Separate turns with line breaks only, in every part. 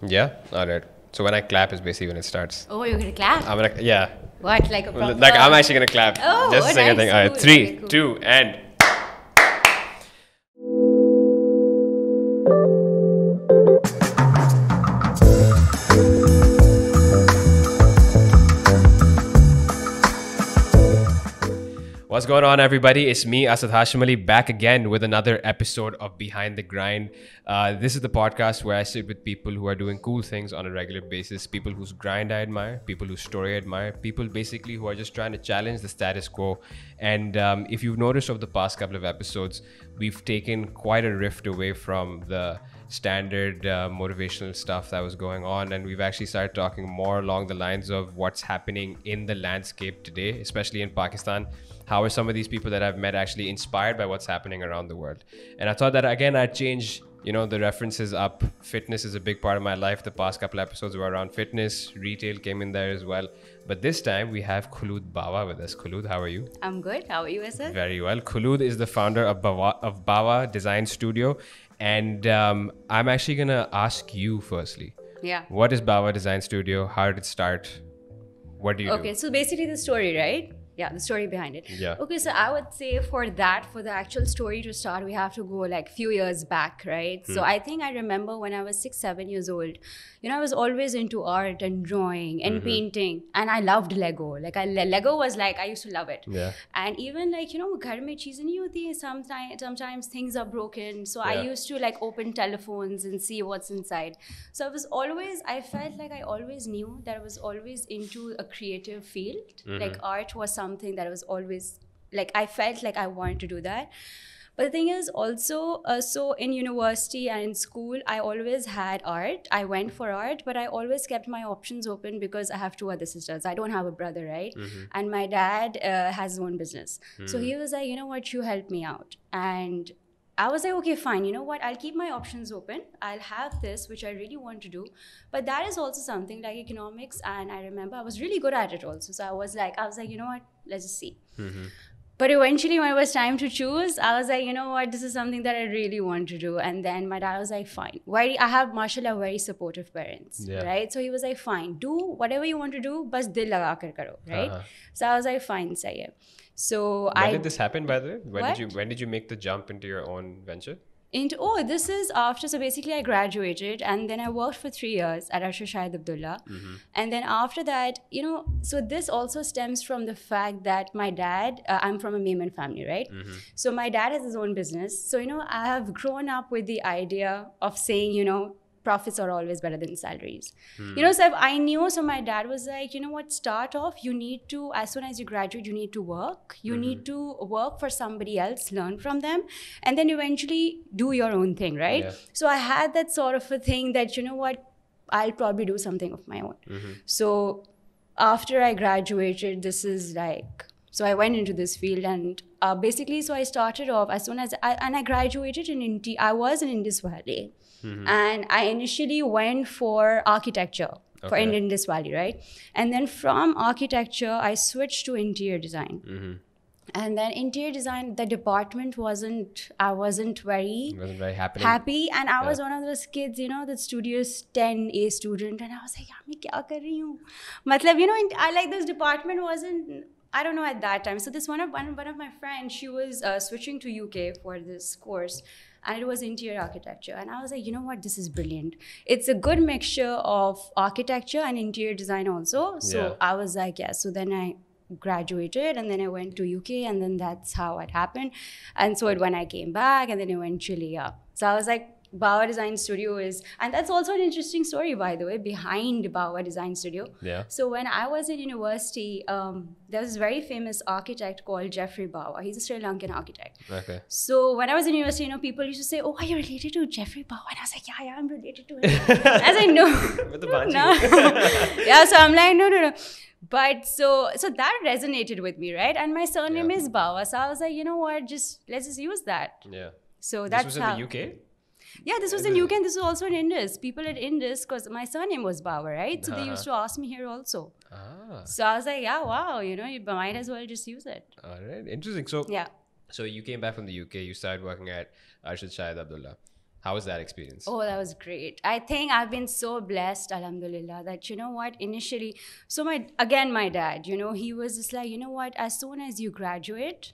Yeah? Alright. So when I clap is basically when it starts.
Oh, you're gonna clap?
I'm gonna, yeah.
What, like a proper...
Like I'm actually gonna clap.
Oh,
Just a second
nice.
thing. Alright,
Cool.
3,
Okay, cool.
2, and. What's going on, everybody? It's me, Asad Hashim Ali, back again with another episode of Behind the Grind. This is the podcast where I sit with people who are doing cool things on a regular basis, people whose grind I admire, people whose story I admire, people basically who are just trying to challenge the status quo. And if you've noticed over the past couple of episodes, we've taken quite a rift away from the standard motivational stuff that was going on, and we've actually started talking more along the lines of what's happening in the landscape today, especially in Pakistan. How are some of these people that I've met actually inspired by what's happening around the world? And I thought that again I'd change, the references up. Fitness is a big part of my life. The past couple episodes were around fitness. Retail came in there as well. But this time we have Khulood Bawa with us. Khulood, how are you?
I'm good. How are you, Asad?
Very well. Khulood is the founder of Bawa Design Studio. And I'm actually going to ask you firstly.
Yeah.
What is Bawa Design Studio? How did it start? What do you do?
Okay, so basically the story, right? Yeah, the story behind it.
Yeah.
Okay, so I would say for the actual story to start, we have to go like few years back, right? So I think I remember when I was 6-7 years old, I was always into art and drawing and painting, and I loved Lego. Like Lego was like, I used to love it.
Yeah.
And even like, ghar mein cheezein nahi hoti hai, sometimes things are broken. So I used to like open telephones and see what's inside. So I felt like I always knew that I was always into a creative field. Like art was something that I was always like, I felt like I wanted to do that. But the thing is also, so in university and in school, I always had art. I went for art, but I always kept my options open because I have 2 other sisters. I don't have a brother, right? And my dad has his own business. So he was like, you know what, you help me out. And I was like, okay, fine. You know what? I'll keep my options open. I'll have this, which I really want to do. But that is also something like economics. And I remember I was really good at it also. So I was like, you know what? Let's just see. But eventually when it was time to choose, I was like, you know what? This is something that I really want to do. And then my dad was like, fine. I have, mashallah, very supportive parents, right? So he was like, fine, do whatever you want to do, bas dil laga kar karo, right? So I was like, fine, sahi hai. So
when did this happen, by the way?
What?
When did you make the jump into your own venture?
This is after, so basically I graduated and then I worked for 3 years at Aishwarya Abdullah. And then after that, so this also stems from the fact that my dad, I'm from a Maiman family, right? So my dad has his own business. So, I have grown up with the idea of saying, profits are always better than salaries. So I knew, so my dad was like, you know what, start off, you need to, as soon as you graduate, you need to work. You need to work for somebody else, learn from them, and then eventually do your own thing, right?
Yeah.
So I had that sort of a thing that, you know what, I'll probably do something of my own. So after I graduated, this is like, so I went into this field and basically, so I started off as soon as, I graduated I was in Indus Valley. And I initially went for architecture for Indus Valley, right? And then from architecture, I switched to interior design. And then interior design, the department I wasn't very happy. And I was one of those kids, the studious 10A student. And I was like, yaar, main kya kar rahi hu? Matlab, I like this department wasn't, I don't know at that time. So this one of my friends, she was switching to UK for this course. And it was interior architecture. And I was like, you know what, this is brilliant. It's a good mixture of architecture and interior design also. So I was like, yeah. So then I graduated and then I went to UK and then that's how it happened. And so when I came back and then eventually, So I was like, Bawa Design Studio is, and that's also an interesting story, by the way, behind Bawa Design Studio.
Yeah.
So when I was in university, there was this very famous architect called Jeffrey Bawa. He's a Sri Lankan architect.
Okay.
So when I was in university, people used to say, "Oh, are you related to Jeffrey Bawa?" And I was like, "Yeah, I'm related to him." I was like, "No, no." Yeah. So I'm like, no. But so that resonated with me, right? And my surname is Bawa, so I was like, you know what? Let's just use that.
Yeah.
So that's
this was in the UK.
Yeah, this was in UK and this was also in Indus. People at Indus, because my surname was Bawa, right? So they used to ask me here also. So I was like, yeah, wow, you might as well just use it.
All right, interesting. So
yeah.
So you came back from the UK, you started working at Aishwarya Abdullah. How was that experience?
Oh, that was great. I think I've been so blessed, alhamdulillah, that you know what, initially, so my dad, he was just like, you know what, as soon as you graduate,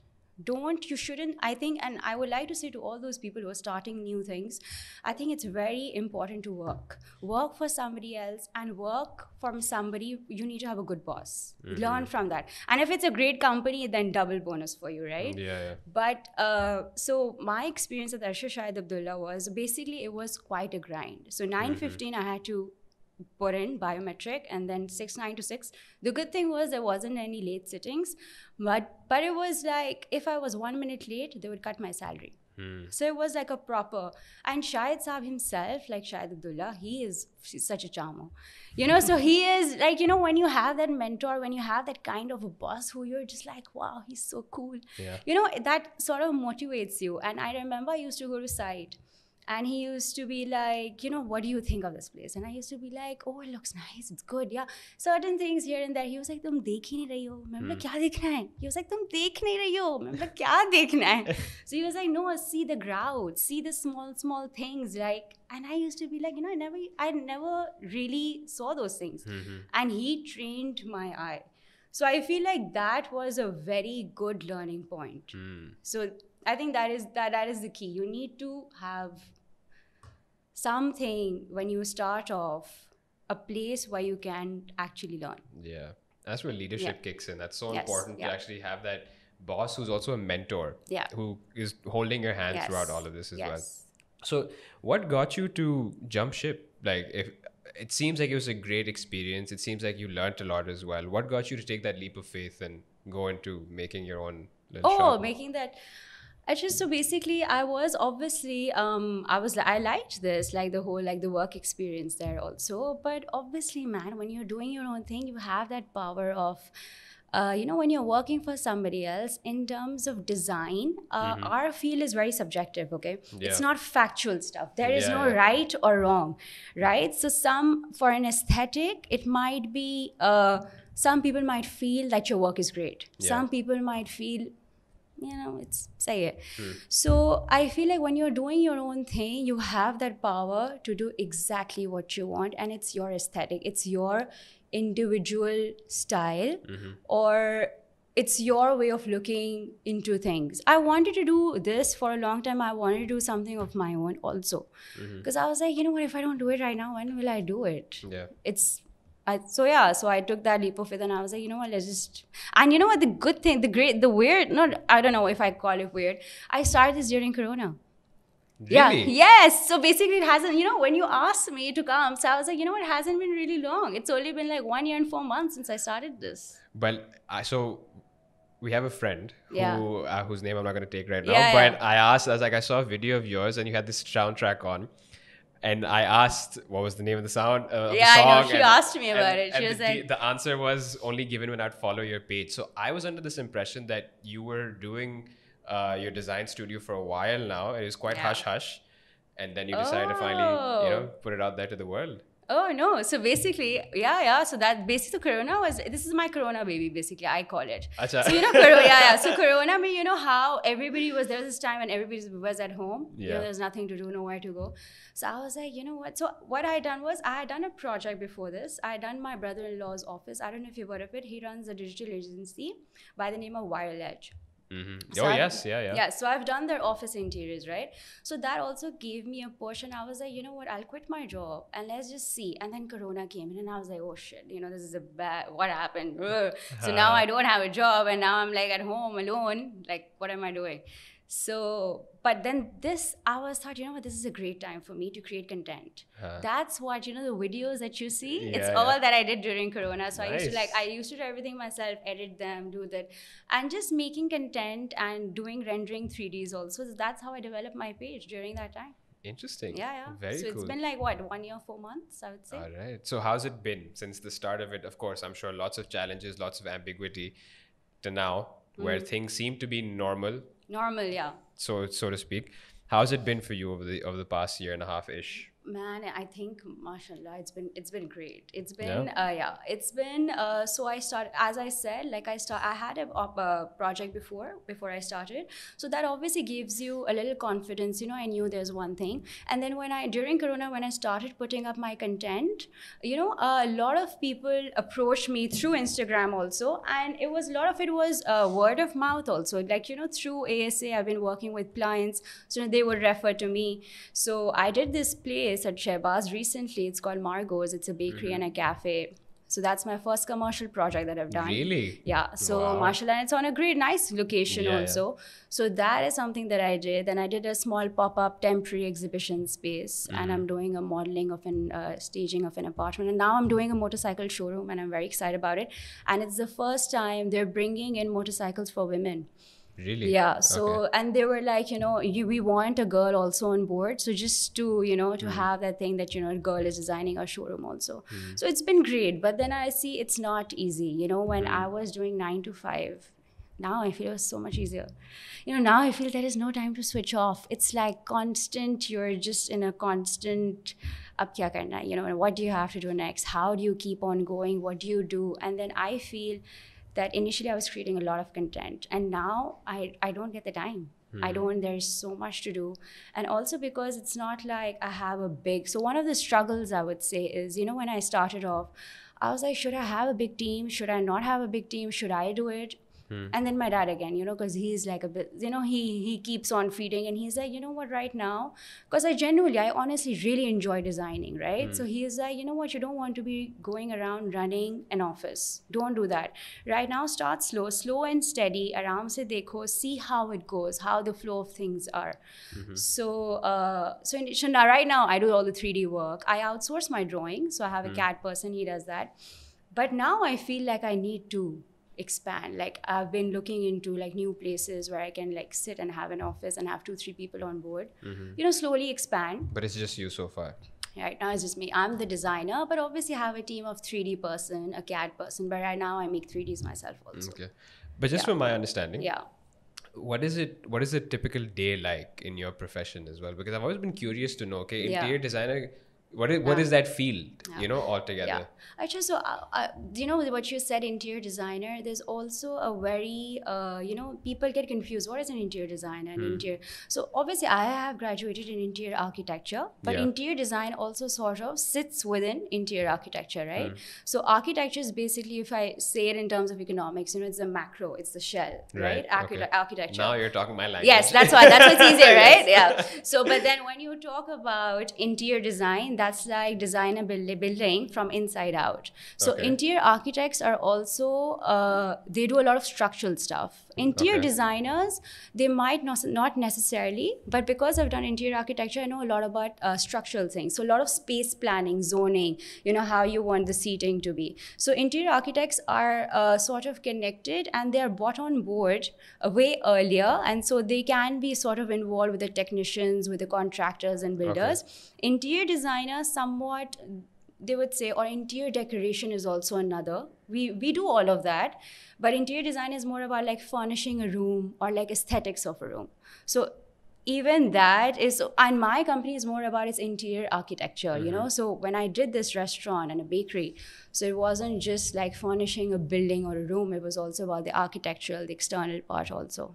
you shouldn't, I think, and I would like to say to all those people who are starting new things, I think it's very important to work for somebody else, and work from somebody. You need to have a good boss. Learn from that. And if it's a great company, then double bonus for you, right?
Yeah.
But so my experience at Shahid Abdullah was basically, it was quite a grind. So 9:15 I had to put in biometric, and then 9 to 6. The good thing was there wasn't any late sittings, but it was like, if I was 1 minute late, they would cut my salary. So it was like a proper, and Shahid Saab himself, like Shahid Abdullah, he's such a charmer, so he is like, when you have that mentor, when you have that kind of a boss who you're just like, wow, he's so cool, that sort of motivates you. And I remember I used to go to site, and he used to be like, what do you think of this place? And I used to be like, oh, it looks nice, it's good, yeah. Certain things here and there. He was like, tum dekh hi nahi rahi ho. Main bola, kya dekhna hai? He was like, tum dekh nahi rahi ho. Main bola, kya dekhna hai? So he was like, no, see the ground, see the small things, like. And I used to be like, I never really saw those things. And he trained my eye. So I feel like that was a very good learning point. So I think that is the key. You need to have something when you start off, a place where you can actually learn.
Yeah, that's where leadership kicks in. That's so important to actually have that boss who's also a mentor, who is holding your hand throughout all of this as well. So what got you to jump ship? Like, if it seems like it was a great experience, it seems like you learned a lot as well. What got you to take that leap of faith and go into making your own little shop?
Making that. So basically, I was obviously, I liked this, like the whole, like the work experience there also. But obviously, man, when you're doing your own thing, you have that power of, when you're working for somebody else, in terms of design, our field is very subjective, okay?
Yeah.
It's not factual stuff. There is no right or wrong, right? So for an aesthetic, it might be, some people might feel that your work is great.
Yeah.
Some people might feel, it's say it. So I feel like when you're doing your own thing, you have that power to do exactly what you want, and it's your aesthetic, it's your individual style, or it's your way of looking into things. I wanted to do this for a long time. I wanted to do something of my own also, because I was like, what, if I don't do it right now, when will I do it? So I took that leap of faith, and I was like, let's just, and the good thing, the weird, I don't know if I call it weird, I started this during Corona.
Really?
Yeah, yes. So basically it hasn't, when you asked me to come, so I was like, it hasn't been really long. It's only been like 1 year and 4 months since I started this.
But so we have a friend whose name I'm not going to take right now, but I was like, I saw a video of yours and you had this soundtrack on. And I asked, what was the name of the song?
I know. She asked me about it. She was like,
the answer was only given when I'd follow your page. So I was under this impression that you were doing your design studio for a while now. It was quite hush-hush. And then you decided to finally, put it out there to the world.
Oh, no. So basically, So that basically Corona this is my Corona baby, basically, I call it.
Achha.
So, Corona, So Corona, how everybody was, there was this time when everybody was at home. There's nothing to do, nowhere to go. So I was like, what? So what I had done was, I had done a project before this. I had done my brother-in-law's office. I don't know if you've heard of it. He runs a digital agency by the name of Wireledge.
So yeah.
So I've done their office interiors, right? So that also gave me a push, and I was like, what, I'll quit my job and let's just see. And then Corona came in, and I was like, oh shit, this is what happened? Ugh. So now I don't have a job, and now I'm like at home alone. Like, what am I doing? So, but then I was thought, this is a great time for me to create content. That's what, the videos that you see, it's all that I did during Corona. So
Nice.
I used to do everything myself, edit them, do that, and just making content and doing rendering 3Ds also. So that's how I developed my page during that time.
Interesting.
Yeah.
Very
so
cool.
It's been like, what, 1 year, 4 months, I would say.
All right. So how's it been since the start of it? Of course, I'm sure lots of challenges, lots of ambiguity, to now where things seem to be normal.
Normal, yeah.
So to speak. How's it been for you over the past year and a half-ish?
Man, I think, mashallah, it's been great. It's been it's been so I started, as I said, like I had a project before I started, so that obviously gives you a little confidence. You know, I knew there's one thing, and then during Corona, when I started putting up my content, you know, a lot of people approached me through Instagram also, and a lot of it was word of mouth also. Like, you know, through ASA, I've been working with clients, so they would refer to me. So I did this place at Shehbaz recently. It's called Margot's. It's a bakery and a cafe. So that's my first commercial project that I've done.
Really?
Yeah. So
Wow.
mashallah, and it's on a great, nice location also. So that is something that I did. Then I did a small pop-up temporary exhibition space, and I'm doing a modeling of an staging of an apartment. And now I'm doing a motorcycle showroom, and I'm very excited about it. And it's the first time they're bringing in motorcycles for women.
Really?
Yeah. So, and they were like, you know, we want a girl also on board. So just to, you know, to have that thing that, you know, a girl is designing a showroom also. So it's been great. But then I see it's not easy. You know, when I was doing 9 to 5, now I feel it's so much easier. You know, now I feel there is no time to switch off. It's like constant, you're just in a constant, ab kya karna? You know, what do you have to do next? How do you keep on going? What do you do? And then I feel that initially I was creating a lot of content, and now I don't get the time. There's so much to do. And also because it's not like I have so one of the struggles I would say is, you know, when I started off, I was like, should I have a big team? Should I not have a big team? Should I do it? And then my dad again, you know, because he's like a bit, you know, he keeps on feeding, and he's like, you know what, right now, because I honestly really enjoy designing, right? So he's like, you know what, you don't want to be going around running an office. Don't do that. Right now, start slow and steady, aram se dekho, see how it goes, how the flow of things are. So now, right now, I do all the 3D work. I outsource my drawing. So I have a CAD person, he does that. But now I feel like I need to expand. Like I've been looking into like new places where I can like sit and have an office and have 2-3 people on board, you know, slowly expand.
But it's just you so far.
Right now it's just me. I'm the designer, but obviously I have a team of 3D person, a CAD person, but right now I make 3Ds myself also.
Okay. But just from my understanding, what is a typical day like in your profession as well? Because I've always been curious to know, okay, interior designer, what is that field, you know, altogether?
Actually, so you know what you said, interior designer, there's also a very you know, people get confused, what is an interior designer and interior. So obviously I have graduated in interior architecture, but interior design also sort of sits within interior architecture, right? So architecture is basically, if I say it in terms of economics, you know, it's the macro, it's the shell, right? Architecture.
Now you're talking my language.
Yes, that's what's easier, right? Yeah. So but then when you talk about interior design, that's like design a building from inside out. So interior architects are also they do a lot of structural stuff. Interior designers, they might not necessarily, but because I've done interior architecture, I know a lot about structural things. So a lot of space planning, zoning, you know, how you want the seating to be. So interior architects are sort of connected, and they are brought on board way earlier, and so they can be sort of involved with the technicians, with the contractors and builders. Interior designers somewhat, they would say, or interior decoration is also another. We do all of that, but interior design is more about like furnishing a room or like aesthetics of a room. So even that is, and my company is more about its interior architecture, you know. So when I did this restaurant and a bakery, so it wasn't just like furnishing a building or a room, it was also about the architectural, the external part also.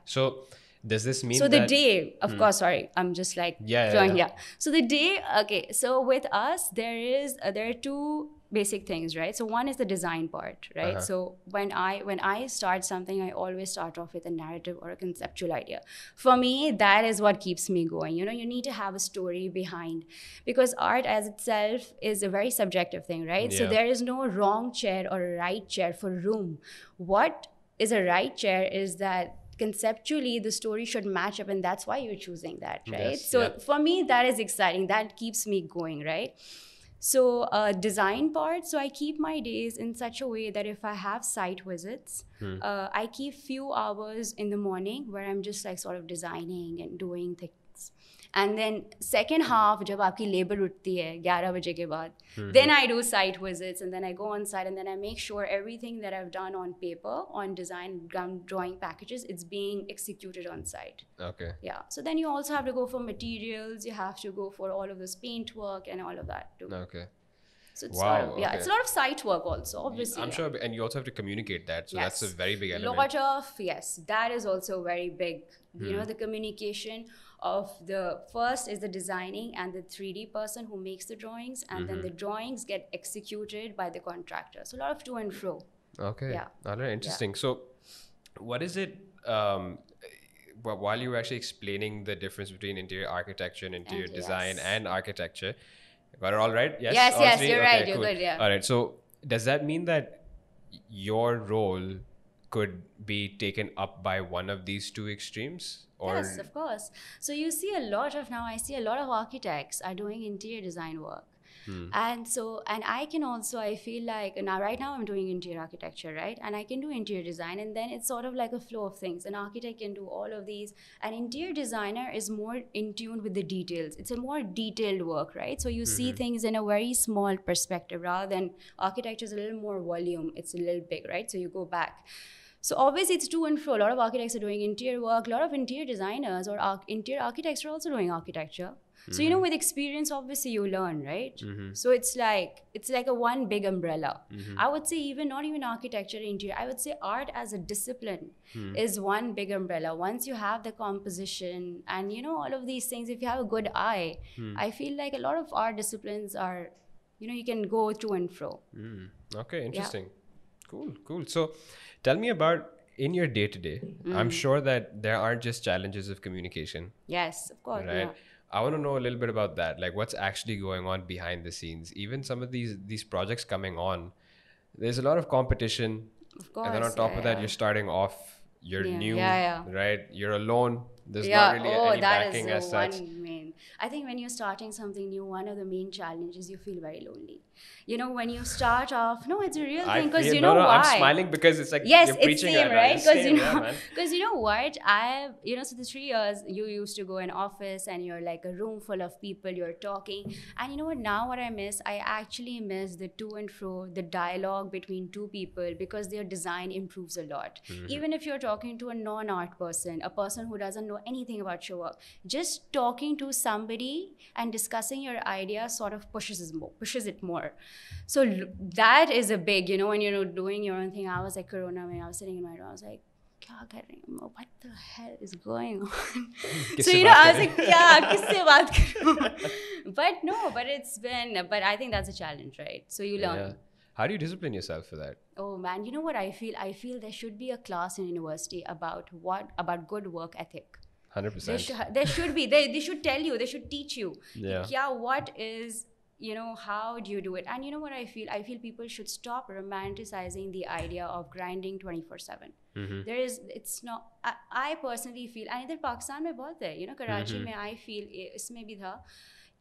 So does this mean
so the day, of course, sorry, I'm just like so the day, okay, so with us there are 2 basic things, right? So one is the design part, right? So when I start something, I always start off with a narrative or a conceptual idea. For me, that is what keeps me going. You know, you need to have a story behind, because art as itself is a very subjective thing, right? So there is no wrong chair or a right chair for a room. What is a right chair is that conceptually the story should match up, and that's why you're choosing that, right? For me, that is exciting. That keeps me going, right? So design part, so I keep my days in such a way that if I have site visits, I keep few hours in the morning where I'm just like sort of designing and doing things. And then second half, जब आपकी labor उठती है 11 बजे के बाद, then I do site visits, and then I go on site, and then I make sure everything that I've done on paper, on design, drawing packages, it's being executed on site.
Okay.
Yeah. So then you also have to go for materials, you have to go for all of this paint work and all of that too.
Okay.
So it's
Wow,
sort of, yeah,
okay.
it's a lot of site work also, obviously.
I'm sure, and you also have to communicate that, so that's a very big element.
Lot of, yes, that is also very big. You know, the communication of the first is the designing and the 3D person who makes the drawings, and then the drawings get executed by the contractor. So a lot of to and fro.
Okay.
Yeah.
All right, interesting. So what is it, while you were actually explaining the difference between interior architecture and interior design and architecture, got it all right? Yes,
yes,
three?
you're
Okay,
right, you're
cool.
good, yeah.
All right, so does that mean that your role could be taken up by one of these two extremes? Or
Yes, of course. So you see a lot of, now I see a lot of architects are doing interior design work. And I can also, I feel like, now right now I'm doing interior architecture, right? And I can do interior design, and then it's sort of like a flow of things. An architect can do all of these. An interior designer is more in tune with the details. It's a more detailed work, right? So you see things in a very small perspective, rather than architecture is a little more volume. It's a little big, right? So you go back. So obviously it's to and fro. A lot of architects are doing interior work. A lot of interior designers or interior architects are also doing architecture. So, you know, with experience, obviously you learn, right? So it's like a one big umbrella. I would say not even architecture, interior. I would say art as a discipline is one big umbrella. Once you have the composition and, you know, all of these things, if you have a good eye, I feel like a lot of art disciplines are, you know, you can go to and fro.
Okay, interesting. Cool. So tell me about, in your day-to-day, I'm sure that there aren't just challenges of communication.
Yes, of course.
Right?
Yeah.
I want to know a little bit about that. Like, what's actually going on behind the scenes? Even some of these projects coming on, there's a lot of competition.
Of course.
And then on top of that, you're starting off, you're new, right? You're alone. There's not really any backing as such.
I think when you're starting something new, one of the main challenges, you feel very lonely. You know, when you start off, no, it's a real thing, because you know why?
I'm smiling because it's like
yes,
you're preaching
it's same, right? Because you know what? So the 3 years you used to go in office and you're like a room full of people, you're talking. And you know what? Now what I miss? I actually miss the to and fro, the dialogue between two people, because their design improves a lot. Even if you're talking to a non-art person, a person who doesn't know anything about your work, just talking to somebody and discussing your idea sort of pushes it more. So that is a big, you know, when you're doing your own thing. I was like, Corona, when I was sitting in my room, I was like, what the hell is going on? So, you know, I was like, kisse baat karu? But I think that's a challenge, right? So you learn.
Yeah. How do you discipline yourself for that?
Oh man, you know what I feel? I feel there should be a class in university about good work ethic.
100%.
There should be. They should tell you. They should teach you.
Yeah.
What is, you know, how do you do it? And you know what I feel? I feel people should stop romanticizing the idea of grinding 24/7. It's not. I personally feel, and इधर पाकिस्तान में बहुत है, you know, Karachi में I feel इसमें भी था.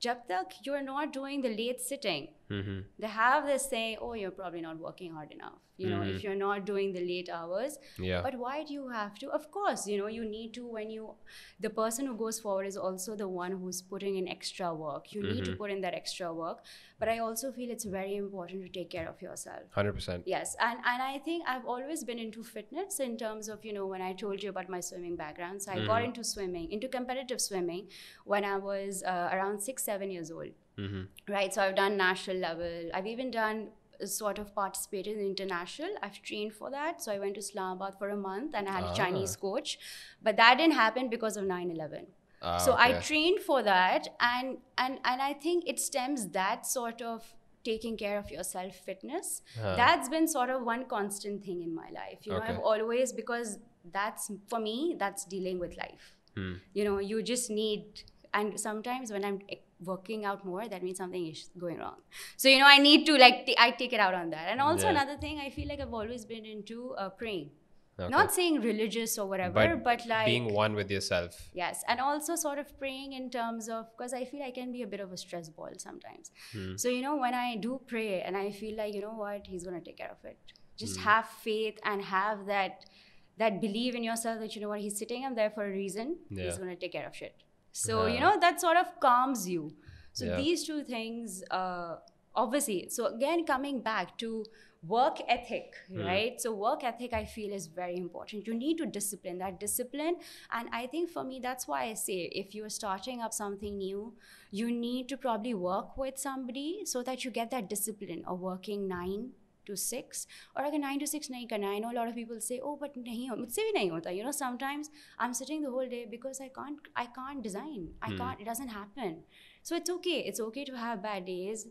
जब तक you're not doing the late sitting, they have this saying, oh, you're probably not working hard enough. You know, if you're not doing the late hours.
Yeah.
But why do you have to? Of course, you know, you need to, the person who goes forward is also the one who's putting in extra work. You need to put in that extra work. But I also feel it's very important to take care of yourself.
100%.
Yes. And I think I've always been into fitness in terms of, you know, when I told you about my swimming background. So I got into swimming, into competitive swimming when I was around 6-7 years old. Right. So I've done national level. I've even done sort of participated in international. I've trained for that. So I went to Islamabad for a month and I had a Chinese coach. But that didn't happen because of 9/11. So I trained for that, and I think it stems that sort of taking care of yourself fitness. That's been sort of one constant thing in my life. You know, I've always, because that's, for me, that's dealing with life. You know, you just need, and sometimes when I'm working out more, that means something is going wrong. So, you know, I need to I take it out on that. And also another thing, I feel like I've always been into praying. Not saying religious or whatever, but like
being one with yourself.
Yes. And also sort of praying in terms of, because I feel I can be a bit of a stress ball sometimes. So, you know, when I do pray and I feel like, you know what, he's going to take care of it. Just have faith and have that belief in yourself that, you know what, he's sitting up there for a reason. He's going to take care of shit. So, you know, that sort of calms you. So
Yeah.
these two things, obviously, so again, coming back to work ethic, right? So work ethic, I feel, is very important. You need to discipline that discipline. And I think for me, that's why I say, if you're starting up something new, you need to probably work with somebody so that you get that discipline of working 9 to 6. Or अगर 9 to 6 नहीं करना, I know a lot of people say, oh, but नहीं हो, मुझसे भी नहीं होता. You know, sometimes I'm sitting the whole day because I can't design. I can't, it doesn't happen. So it's okay. It's okay to have bad days,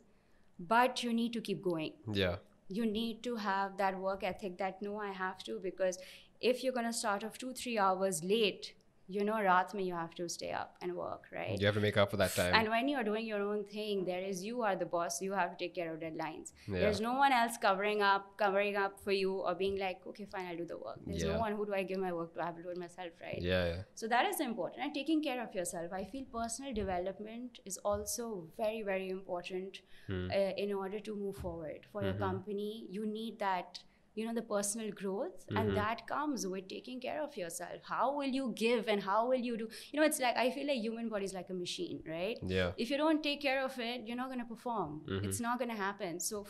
but you need to keep going.
Yeah.
You need to have that work ethic that, no, I have to, because if you're going to start off 2-3 hours late, you know, raat mein you have to stay up and work, right?
You have to make up for that time.
And when you're doing your own thing, you are the boss. You have to take care of deadlines.
Yeah.
There's no one else covering up for you, or being like, okay, fine, I'll do the work. There's no one. Who do I give my work to? I have to do it myself, right?
Yeah.
So that is important. And taking care of yourself. I feel personal development is also very, very important in order to move forward. For your company, you need that, you know, the personal growth, and that comes with taking care of yourself. How will you give, and how will you do? You know, it's like, I feel like human body is like a machine, right?
Yeah.
If you don't take care of it, you're not going to perform. It's not going to happen. So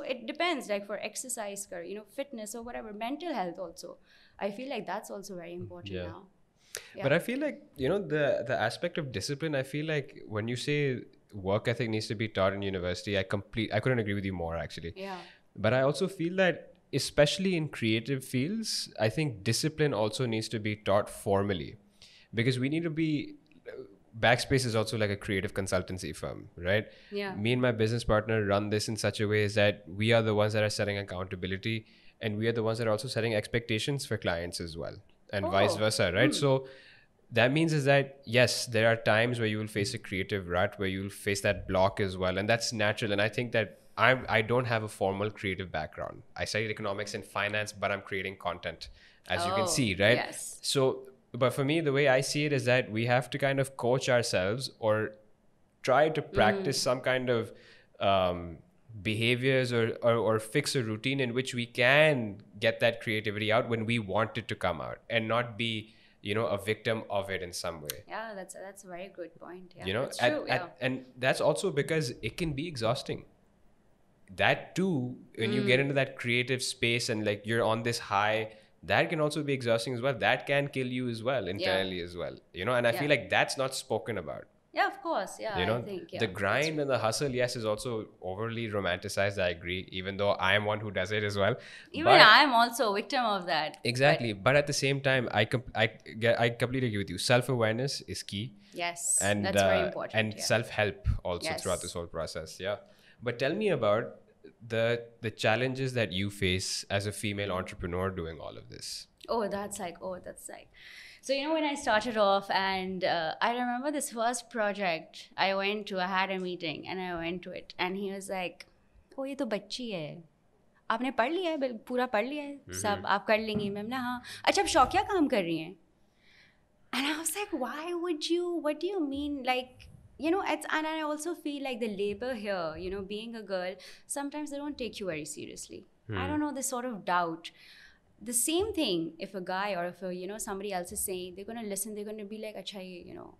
it depends, like for exercise, you know, fitness or whatever, mental health also. I feel like that's also very important now. Yeah.
But I feel like, you know, the aspect of discipline, I feel like when you say work ethic needs to be taught in university, I couldn't agree with you more, actually.
Yeah.
But I also feel that, especially in creative fields, I think discipline also needs to be taught formally, because we need to be, Backspace is also like a creative consultancy firm, right?
Yeah.
Me and my business partner run this in such a way is that we are the ones that are setting accountability, and we are the ones that are also setting expectations for clients as well, and vice versa, right? So that means is that, yes, there are times where you will face a creative rut, where you will face that block as well, and that's natural. And I think that I don't have a formal creative background. I studied economics and finance, but I'm creating content, as you can see, right?
Yes.
So, but for me, the way I see it is that we have to kind of coach ourselves, or try to practice some kind of behaviors, or fix a routine in which we can get that creativity out when we want it to come out, and not be, you know, a victim of it in some way.
Yeah, that's a very good point. Yeah,
you know,
that's true.
and that's also because it can be exhausting. That too, when you get into that creative space and like you're on this high, that can also be exhausting as well. That can kill you as well, internally as well. You know, and I feel like that's not spoken about.
Yeah, of course. Yeah,
you know,
I think,
the grind and the hustle, yes, is also overly romanticized. I agree, even though I am one who does it as well.
Even I'm also a victim of that.
Exactly. But at the same time, I completely agree with you. Self-awareness is key.
Yes,
And
that's very important.
and self-help also throughout this whole process. Yeah. But tell me about the challenges that you face as a female entrepreneur doing all of this.
That's like. So, you know, when I started off, and I remember this first project I had a meeting and I went to it, and he was like, oh, ये तो बच्ची है, आपने पढ़ लिया है, पूरा पढ़ लिया है, सब आप कर लेंगी. मैम ने हाँ, अच्छा आप शौकिया काम कर रही हैं. And I was like, why would you, what do you mean? Like, you know, and I also feel like the labor here, you know, being a girl, sometimes they don't take you very seriously. I don't know, this sort of doubt. The same thing, if a guy or if you know, somebody else is saying, they're going to listen, they're going to be like, acha, you know.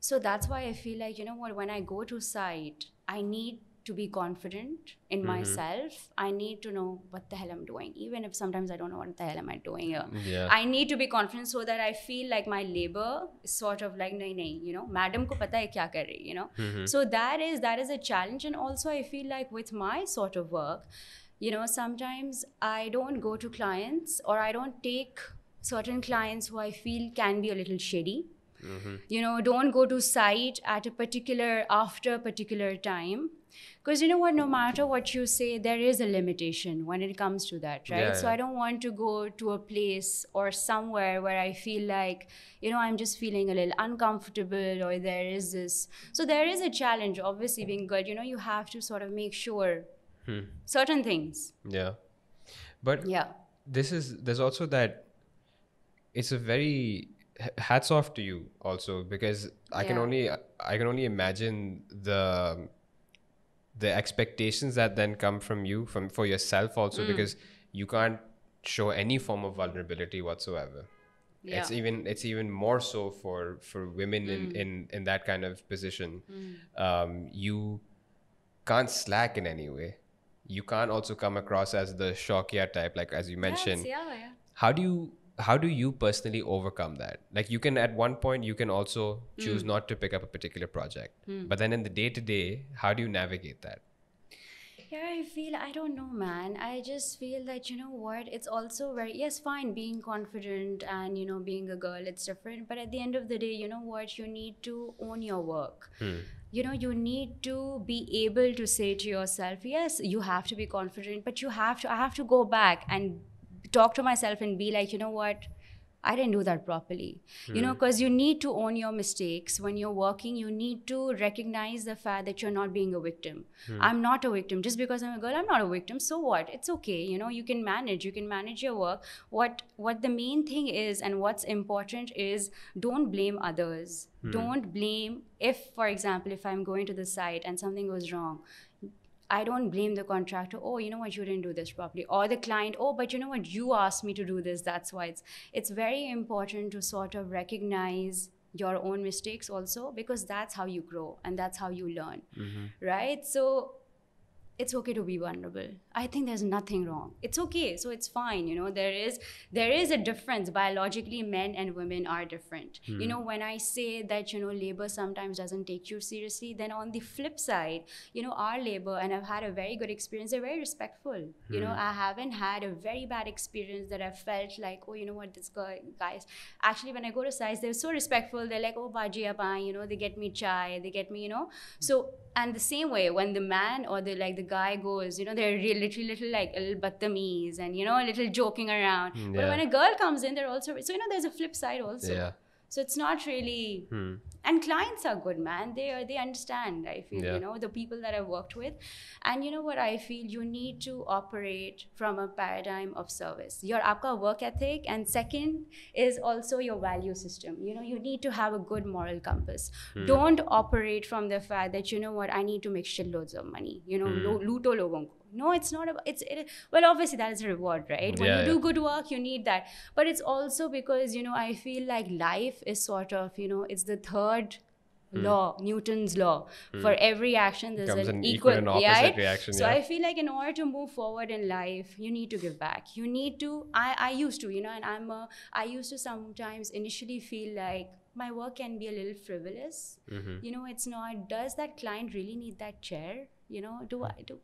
So that's why I feel like, you know what, when I go to site, I need to be confident in myself. I need to know what the hell I'm doing, even if sometimes I don't know what the hell am I doing here.
Yeah.
I need to be confident so that I feel like my labor is sort of like, nahi, you know, madam ko pata hai kya kar rahi, you know. So that is a challenge. And also I feel like with my sort of work, you know, sometimes I don't go to clients, or I don't take certain clients who I feel can be a little shady. You know, don't go to site at after a particular time. Because you know what, no matter what you say, there is a limitation when it comes to that, right?
Yeah,
so I don't want to go to a place or somewhere where I feel like, you know, I'm just feeling a little uncomfortable, or there is this. So there is a challenge, obviously, being good. You know, you have to sort of make sure certain things.
Yeah. But there's also that, it's a very, hats off to you also, because I can only imagine the expectations that then come from you, for yourself also, because you can't show any form of vulnerability whatsoever. It's even more so for women in that kind of position. You can't slack in any way. You can't also come across as the Shaukia type, like as you mentioned. How do you personally overcome that? Like, you can, at one point you can also choose not to pick up a particular project, but then in the day to day, how do you navigate that?
Yeah, I don't know, man. I just feel that, you know what, it's also very, yes, fine, being confident and, you know, being a girl, it's different. But at the end of the day, you know what, you need to own your work. You know, you need to be able to say to yourself, yes, you have to be confident, but I have to go back and talk to myself and be like, you know what, I didn't do that properly. You know, because you need to own your mistakes. When you're working, you need to recognize the fact that you're not being a victim. I'm not a victim. Just because I'm a girl, I'm not a victim. So what? It's okay. You know, you can manage your work. What the main thing is, and what's important is, don't blame others. Don't blame, if, for example, if I'm going to the site and something goes wrong, I don't blame the contractor. Oh, you know what, you didn't do this properly. Or the client, oh, but you know what, you asked me to do this. That's why it's very important to sort of recognize your own mistakes also, because that's how you grow and that's how you learn, right? So it's okay to be vulnerable. I think there's nothing wrong. It's okay. So it's fine. You know, there is a difference. Biologically, men and women are different. You know, when I say that, you know, labor sometimes doesn't take you seriously, then on the flip side, you know, our labor, and I've had a very good experience, they're very respectful. You know, I haven't had a very bad experience that I felt like, oh, you know what, this guys, actually, when I go to sites, they're so respectful. They're like, oh, baji apan, you know, they get me chai, they get me, you know. So, and the same way, when the man or the guy goes, you know, they're literally little like a little battameez and, you know, a little joking around. But when a girl comes in, they're also, so, you know, there's a flip side also. So it's not really, and clients are good, man. They understand, I feel, you know, the people that I've worked with. And you know what I feel, you need to operate from a paradigm of service. Your aapka work ethic, and second is also your value system. You know, you need to have a good moral compass. Don't operate from the fact that, you know what, I need to make shitloads of money. You know, looto logon ko. No, it's not about, well, obviously that is a reward, right? When you do good work, you need that. But it's also because, you know, I feel like life is sort of, you know, it's the third law, Newton's law. For every action, there's an equal
and opposite reaction.
So I feel like in order to move forward in life, you need to give back. You need to, I used to, you know, and I used to sometimes initially feel like my work can be a little frivolous. You know, it's not, does that client really need that chair? You know, do I do?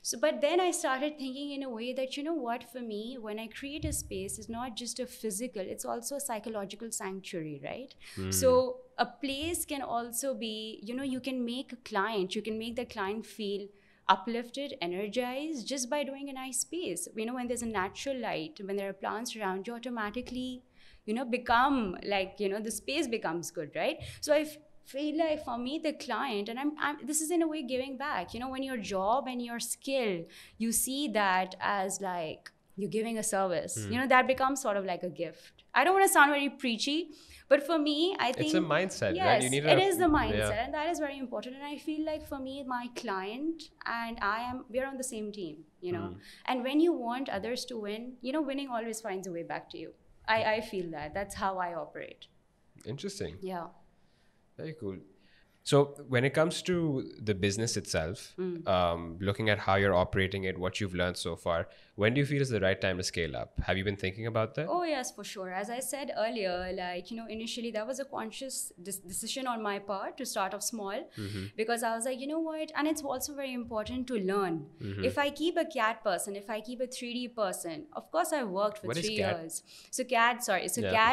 So, but then I started thinking in a way that, you know what, for me, when I create a space, it's not just a physical, it's also a psychological sanctuary, right? So a place can also be, you know, you can make the client feel uplifted, energized just by doing a nice space. You know, when there's a natural light, when there are plants around, you automatically, you know, become like, you know, the space becomes good, right? So I feel like for me, the client, and I'm this is in a way giving back. You know, when your job and your skill, you see that as like you're giving a service, you know, that becomes sort of like a gift. I don't want to sound very preachy, but for me, I think
it's a mindset,
yes,
right? You need
it is the mindset, and that is very important. And I feel like for me, my client and we're on the same team, you know. And when you want others to win, you know, winning always finds a way back to you. I feel that's how I operate.
Interesting.
Yeah.
Very cool. So when it comes to the business itself, looking at how you're operating it, what you've learned so far, when do you feel is the right time to scale up? Have you been thinking about that?
Oh, yes, for sure. As I said earlier, like, you know, initially that was a conscious decision on my part to start off small, because I was like, you know what? And it's also very important to learn. If I keep a CAD person, if I keep a 3D person, of course I worked for 3 years. So CAD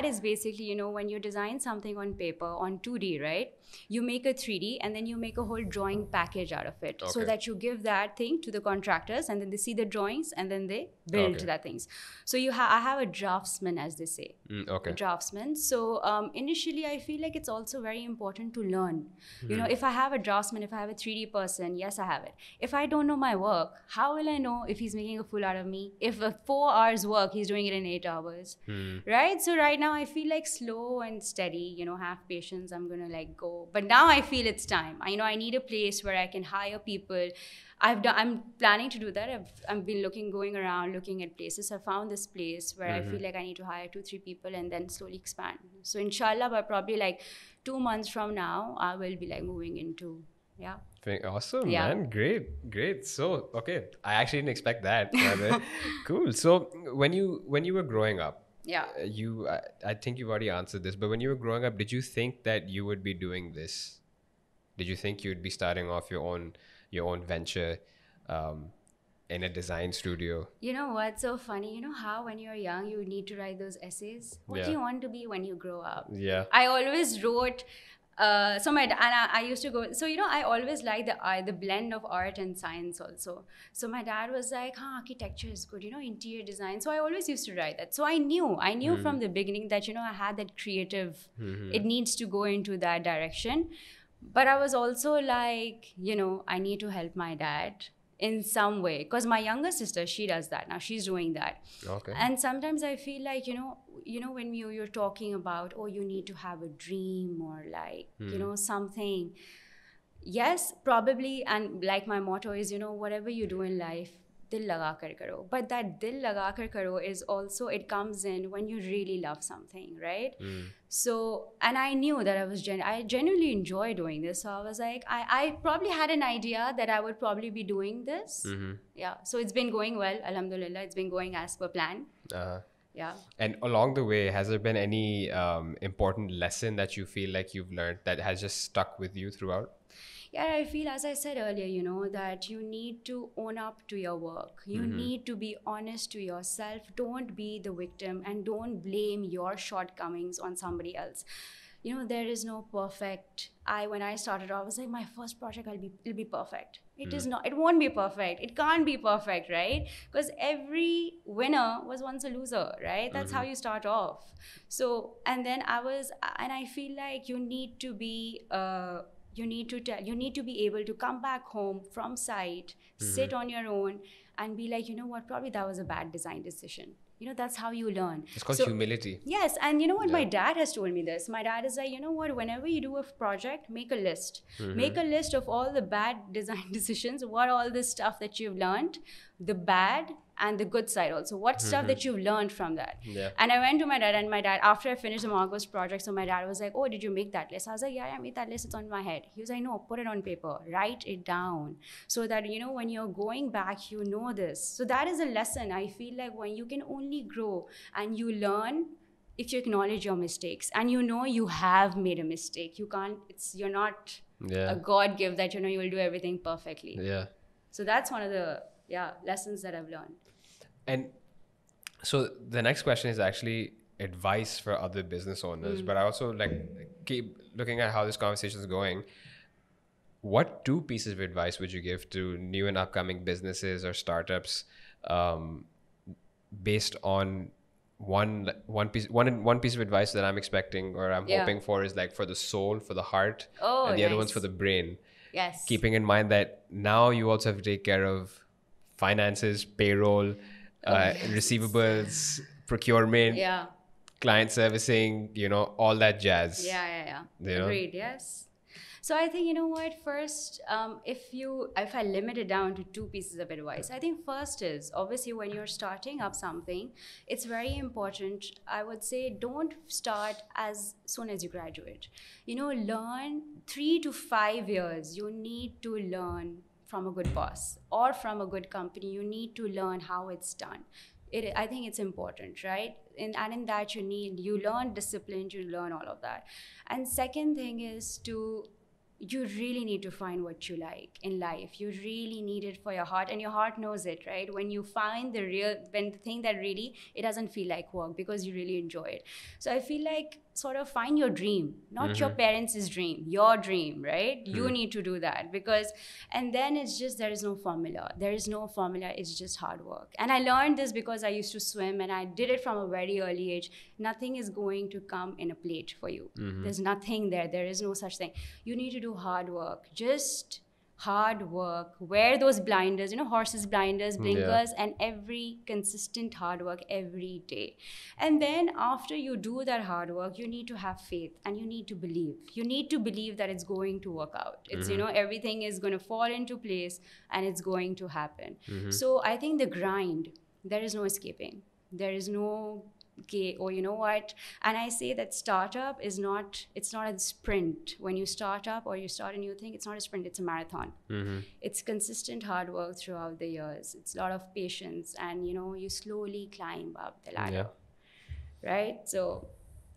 is basically, you know, when you design something on paper, on 2D, right? You make a 3D and then you make a whole drawing package out of it, so that you give that thing to the contractors and then they see the drawings and then they build that things. So I have a draftsman, as they say, a draftsman. So initially I feel like it's also very important to learn. You know, if I have a draftsman, if I have a 3D person, yes, I have it. If I don't know my work, how will I know if he's making a fool out of me? If 4 hours work, he's doing it in 8 hours, right? So right now I feel like slow and steady, you know, have patience, I'm gonna like go. But now I feel it's time. I know I need a place where I can hire people. I'm planning to do that. I've been going around, looking at places. I found this place where I feel like I need to hire 2-3 people and then slowly expand. So inshallah, by probably like 2 months from now, I will be like moving into, yeah.
Awesome,
Yeah.
man. Great. So, okay. I actually didn't expect that. By the way. Cool. So when you were growing up,
Yeah.
I think you've already answered this, but when you were growing up, did you think that you would be doing this? Did you think you'd be starting off your own venture in a design studio?
You know what's so funny? You know how when you're young, you need to write those essays? What
Yeah.
do you want to be when you grow up?
Yeah.
I always wrote, I used to go, so, you know, I always like the blend of art and science also. So my dad was like, architecture is good, you know, interior design. So I always used to write that. So I knew from the beginning that, you know, I had that creative, it needs to go into that direction. But I was also like, you know, I need to help my dad in some way, because my younger sister, she does that now, she's doing that.
Okay.
And sometimes I feel like, you know when you're talking about, oh, you need to have a dream or like, you know, something. Yes, probably. And like my motto is, you know, whatever you do in life, dil laga kar karo. But that dil laga kar karo is also, it comes in when you really love something, right? So, and I knew that I genuinely enjoy doing this. So I was like, I probably had an idea that I would probably be doing this. Yeah. So it's been going well, alhamdulillah. It's been going as per plan. Yeah.
And along the way, has there been any important lesson that you feel like you've learned that has just stuck with you throughout?
Yeah, I feel, as I said earlier, you know, that you need to own up to your work. You need to be honest to yourself. Don't be the victim and don't blame your shortcomings on somebody else. You know, there is no perfect. When I started off, I was like, my first project, it'll be perfect. It is not. It won't be perfect. It can't be perfect, right? Because every winner was once a loser, right? That's how you start off. So, and then I feel like you need to be. You need to be able to come back home from site, sit on your own and be like, you know what, probably that was a bad design decision. You know, that's how you learn.
It's called humility.
Yes. And you know what, my dad has told me this. My dad is like, you know what, whenever you do a project, make a list. Make a list of all the bad design decisions, what all this stuff that you've learned, the bad and the good side also. What stuff that you've learned from that.
Yeah.
And I went to my dad, and my dad, after I finished the Margot's project, so my dad was like, oh, did you make that list? I was like, yeah, I made that list. It's on my head. He was like, no, put it on paper. Write it down. So that, you know, when you're going back, you know this. So that is a lesson. I feel like when you can only grow and you learn if you acknowledge your mistakes and you know you have made a mistake. You're not a God gift that, you know, you will do everything perfectly.
Yeah.
So that's one of the lessons that I've learned.
And so the next question is actually advice for other business owners, but I also like keep looking at how this conversation is going. What 2 pieces of advice would you give to new and upcoming businesses or startups, based on one piece of advice that I'm expecting or I'm hoping for is like for the soul, for the heart, and the other one's for the brain.
Yes.
Keeping in mind that now you also have to take care of finances, payroll, receivables, procurement, client servicing, you know, all that jazz.
Yeah.
You know?
Agreed. Yes. So I think, you know what, first, if I limit it down to 2 pieces of advice, I think first is, obviously, when you're starting up something, it's very important. I would say don't start as soon as you graduate. You know, learn 3 to 5 years. You need to learn from a good boss or from a good company. You need to learn how it's done. I think it's important, right? And in that you learn discipline, you learn all of that. And second thing is you really need to find what you like in life. You really need it for your heart, and your heart knows it, right? When you find when the thing that really, it doesn't feel like work because you really enjoy it. So I feel like sort of find your dream, not your parents' dream, your dream, right? You need to do that and then it's just, there is no formula. It's just hard work. And I learned this because I used to swim and I did it from a very early age. Nothing is going to come in a plate for you. There's nothing there. There is no such thing. You need to do hard work. Just hard work, wear those blinders, horses blinders, blinkers, and every consistent hard work every day. And then after you do that hard work, you need to have faith and you need to believe. You need to believe that it's going to work out. It's, everything is going to fall into place and it's going to happen. So I think the grind, there is no escaping. There is no, okay, or you know what? And I say that startup is not, it's not a sprint. When you start up or you start a new thing, it's not a sprint, it's a marathon. It's consistent hard work throughout the years. It's a lot of patience and, you slowly climb up the ladder. Right? So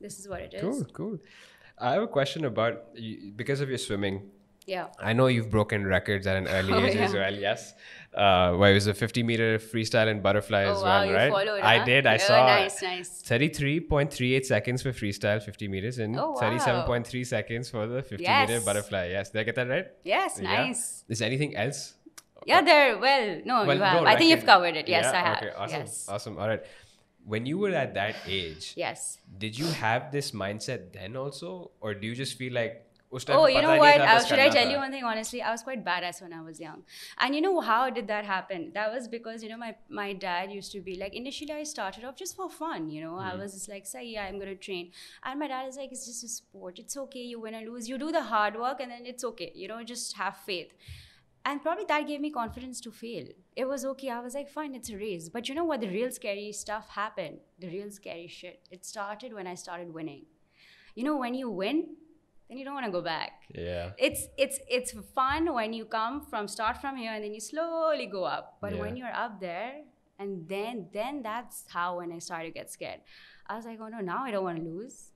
this is what it is.
Cool. I have a question about, because of your swimming.
Yeah.
I know you've broken records at an early age as well, yes. Where it was a 50-meter freestyle and butterfly as well, right?
Followed,
I did. I saw
nice.
33.38 seconds for freestyle 50 meters and 37.3 seconds for the 50-meter butterfly. Yes, did I get that right?
Yes, nice.
Is there anything else?
Yeah, you have. I think you've covered it. Yes, I have.
Okay, awesome.
Yes.
Awesome. All right. When you were at that age,
yes,
did you have this mindset then also? Or do you just feel like,
oh, you know what? Should I tell you one thing? Honestly, I was quite badass when I was young. And you know how did that happen? That was because, my dad used to be like, initially I started off just for fun, I was just like, say, yeah, I'm going to train. And my dad is like, it's just a sport. It's okay. You win or lose. You do the hard work and then it's okay. Just have faith. And probably that gave me confidence to fail. It was okay. I was like, fine, it's a race. But you know what? The real scary stuff happened. The real scary shit. It started when I started winning. When you win, then you don't want to go back.
Yeah.
It's fun when you start from here and then you slowly go up. But when you're up there, and then that's how when I started to get scared. I was like, oh no, now I don't want to lose.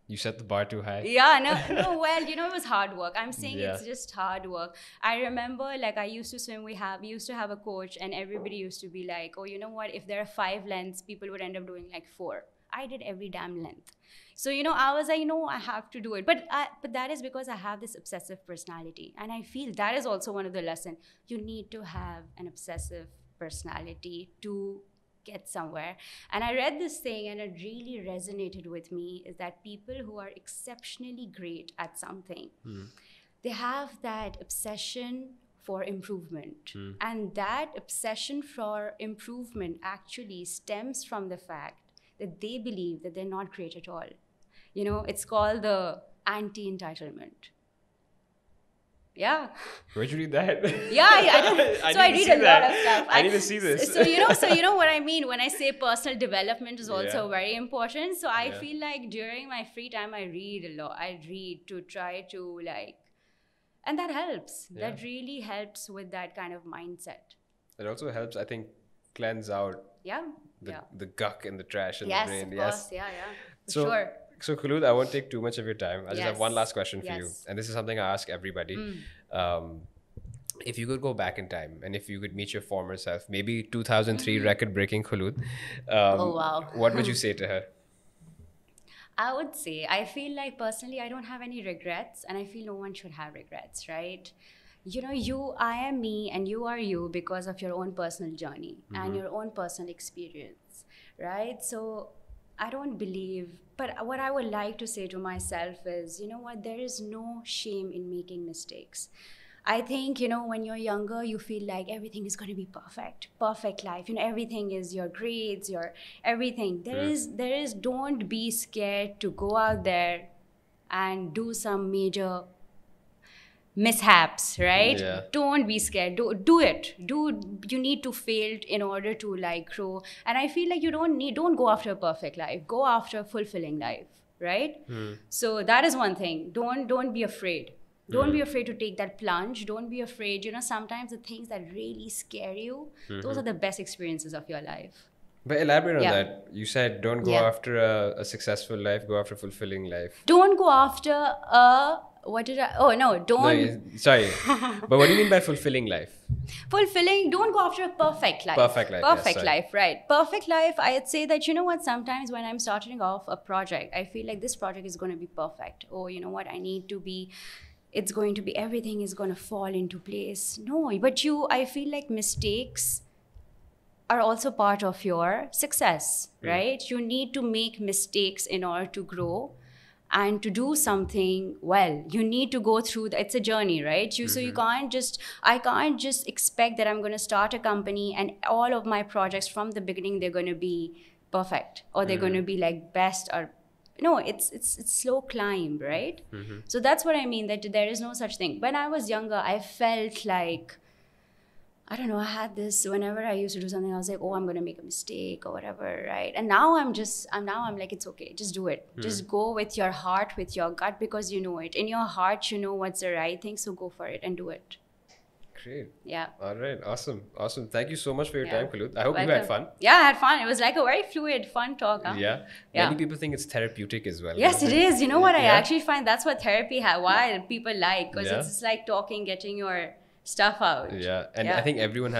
You set the bar too high.
Yeah, no, well, it was hard work. I'm saying it's just hard work. I remember, like, I used to swim. We used to have a coach, and everybody used to be like, oh, you know what? If there are 5 lengths, people would end up doing like 4. I did every damn length. So, I was like, no, I have to do it. But that is because I have this obsessive personality. And I feel that is also one of the lessons. You need to have an obsessive personality to get somewhere. And I read this thing and it really resonated with me, is that people who are exceptionally great at something, they have that obsession for improvement. And that obsession for improvement actually stems from the fact that they believe that they're not great at all. It's called the anti-entitlement. Yeah.
Where'd you read that?
Yeah, I don't. So I read a lot of stuff.
I need to see this.
So you know what I mean when I say personal development is also very important. So I feel like during my free time, I read a lot. I read to try to and that helps. Yeah. That really helps with that kind of mindset.
It also helps, I think, cleanse out the gunk and the trash in the brain.
Yes, of course. Sure.
So Khulood, I won't take too much of your time. I just have one last question for you. And this is something I ask everybody. If you could go back in time and if you could meet your former self, maybe 2003 record-breaking Khulood, what would you say to her?
I would say, I feel like personally, I don't have any regrets, and I feel no one should have regrets, right? I am me and you are you because of your own personal journey and your own personal experience, right? So I don't believe, but what I would like to say to myself is, there is no shame in making mistakes. I think, when you're younger, you feel like everything is going to be perfect life. Everything is your grades, your everything. There is, don't be scared to go out there and do some major mishaps, right? Yeah. Don't be scared. Do it. You need to fail in order to grow. And I feel like don't go after a perfect life. Go after a fulfilling life, right? So that is one thing. Don't be afraid. Don't be afraid to take that plunge. Don't be afraid. Sometimes the things that really scare you, those are the best experiences of your life.
But elaborate on that. You said don't go after a successful life, go after a fulfilling life.
Don't go after don't.
Sorry. But what do you mean by fulfilling life?
Don't go after a perfect life. Perfect life, right. Perfect life, I'd say that, sometimes when I'm starting off a project, I feel like this project is going to be perfect. Or, everything is going to fall into place. No, but I feel like mistakes are also part of your success, right? You need to make mistakes in order to grow. And to do something well, you need to go through it's a journey, right? So you can't just, I can't just expect that I'm going to start a company and all of my projects from the beginning, they're going to be perfect or they're going to be like best, or no, it's slow climb, right? So that's what I mean, that there is no such thing. When I was younger, I felt like, I don't know, I had this, whenever I used to do something, I was like, oh, I'm going to make a mistake or whatever, right? And now I'm like, it's okay, just do it. Just go with your heart, with your gut, because you know it. In your heart, you know what's the right thing, so go for it and do it.
Great.
Yeah.
All right. Awesome. Thank you so much for your time, Khulood. I hope you had fun.
Yeah, I had fun. It was like a very fluid, fun talk. Huh?
Yeah. Many people think it's therapeutic as well.
Yes, it is. You know what? I actually find that's what therapy why people like, because it's like talking, getting your stuff out.
Yeah. And I think everyone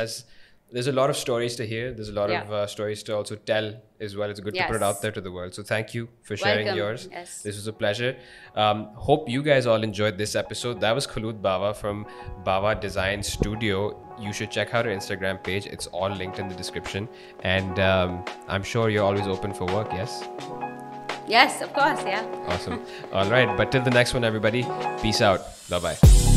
there's a lot of stories to hear. There's a lot of stories to also tell as well. It's good to put it out there to the world. So thank you for sharing yours.
Yes.
This was a pleasure. Hope you guys all enjoyed this episode. That was Khulood Bawa from Bawa Design Studio. You should check out her Instagram page. It's all linked in the description. And I'm sure you're always open for work, yes?
Yes, of course, yeah.
Awesome. All right. But till the next one, everybody, peace out. Bye-bye.